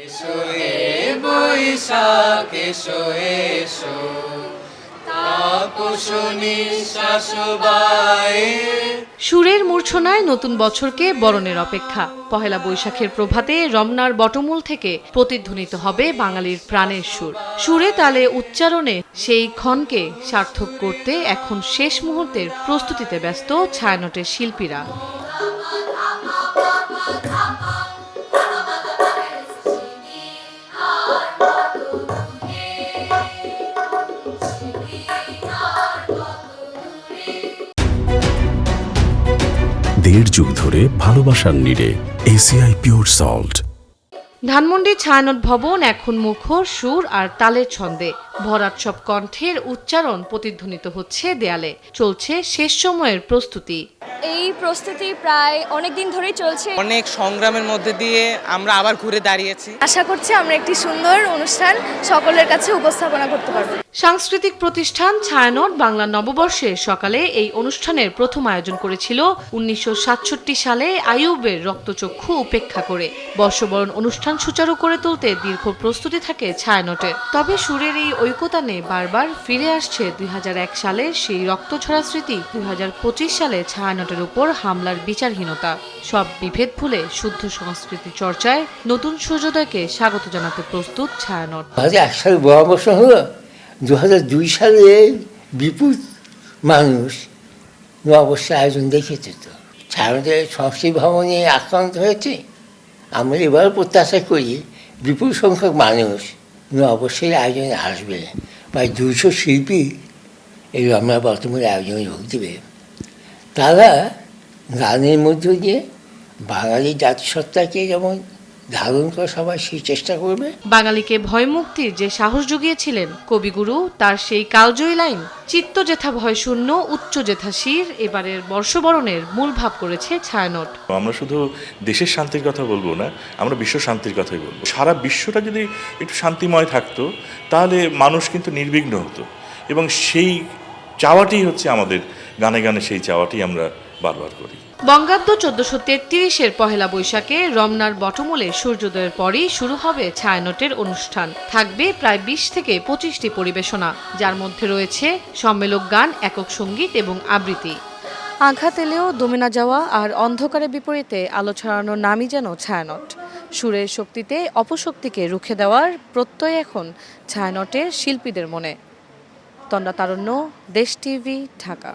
এসো হে বৈশাখ এসো এসো তাপস নিঃশ্বাস বায়ে। সুরের মূর্ছনায় নতুন বছরকে বরণের অপেক্ষা। পহেলা বৈশাখের প্রভাতে রমনার বটমূল থেকে প্রতিধ্বনিত হবে বাঙালির প্রাণের সুর। সুরে তালে উচ্চারণে সেই ক্ষণকে সার্থক করতে এখন শেষ মুহূর্তের প্রস্তুতিতে ব্যস্ত ছায়ানটের শিল্পীরা। দেড় যুগ ধরে ভালোবাসার নিড়ে এসিআই পিওর সল্ট। ধানমন্ডির ছায়ানট ভবন এখন মুখর সুর আর তালের ছন্দে ভরাট সব কণ্ঠের উচ্চারণ প্রতিধ্বনিত হচ্ছে দেয়ালে। চলছে শেষ সময়ের প্রস্তুতি। এই প্রস্তুতি প্রায় অনেক দিন ধরেই চলছে। অনেক সংগ্রামের মধ্যে দিয়ে আমরা আবার ঘুরে দাঁড়িয়েছি। আশা করছি আমরা একটি সুন্দর অনুষ্ঠান সকলের কাছে উপস্থাপনা করতে পারবো। সাংস্কৃতিক প্রতিষ্ঠান ছায়ানট বাংলা নববর্ষের সকালে এই অনুষ্ঠানের প্রথম আয়োজন করেছিল 1967 সালে আইয়ুবের রক্তচক্ষু উপেক্ষা করে। বর্ষবরণ অনুষ্ঠান সুচারু করে তুলতে দীর্ঘ প্রস্তুতি থাকে ছায়ানটের। তবে সুরের এই ঐকতানে বারবার ফিরে আসছে 2001 সালের সেই রক্তঝরা স্মৃতি, 2025 সালে ছায়ানটের উপর হামলার বিচারহীনতা। সব বিভেদ ভুলে শুদ্ধ সংস্কৃতি চর্চায় নতুন সূর্যোদয়কে স্বাগত জানাতে প্রস্তুত ছায়ানট। 2001 সালে বর্ষ হলো, 2002 সালে বিপুল মানুষ নববর্ষের আয়োজন দেখেছে। তো ছায়ানটের সংস্কৃতি ভবনে আক্রান্ত হয়েছে। আমরা এবার প্রত্যাশা করি বিপুল সংখ্যক মানুষ নববর্ষের আয়োজনে আসবে। প্রায় 200 শিল্পী এই রমনা বর্তমানে আয়োজনে যোগ দেবে। তারা গানের মধ্য দিয়ে বাঙালি জাতিসত্তাকে যেমন ধারণ করে সবাই সেই চেষ্টা করবে। বাঙালিকে ভয়মুক্তির যে সাহস জুগিয়েছিলেন কবিগুরু, তার সেই কালজয়ী লাইন চিত্ত যেথা ভয় শূন্য উচ্চ যেথা শির এবারের বর্ষবরণের মূল ভাব করেছে ছায়ানট। আমরা শুধু দেশের শান্তির কথা বলবো না, আমরা বিশ্ব শান্তির কথাই বলবো। সারা বিশ্বটা যদি একটু শান্তিময় থাকতো তাহলে মানুষ কিন্তু নির্বিঘ্ন হতো, এবং সেই চাওয়াটি হচ্ছে আমাদের গানে গানে, সেই চাওয়াটি আমরা বারবার করি। বঙ্গাব্দ 1433-এর পহেলা বৈশাখে রমনার বটমূলে সূর্যোদয়ের পরই শুরু হবে ছায়ানটের অনুষ্ঠান। থাকবে প্রায় 20 থেকে 25টি পরিবেশনা, যার মধ্যে রয়েছে সম্মেলক গান, একক সঙ্গীত এবং আবৃত্তি। আঘাত এলেও দমে না যাওয়া আর অন্ধকারের বিপরীতে আলো ছড়ানোর নামই যেন ছায়ানট। সুরের শক্তিতে অপশক্তিকে রুখে দেওয়ার প্রত্যয় এখন ছায়ানটের শিল্পীদের মনে। তন্দ্রা তারণ্য, দেশ টিভি, ঢাকা।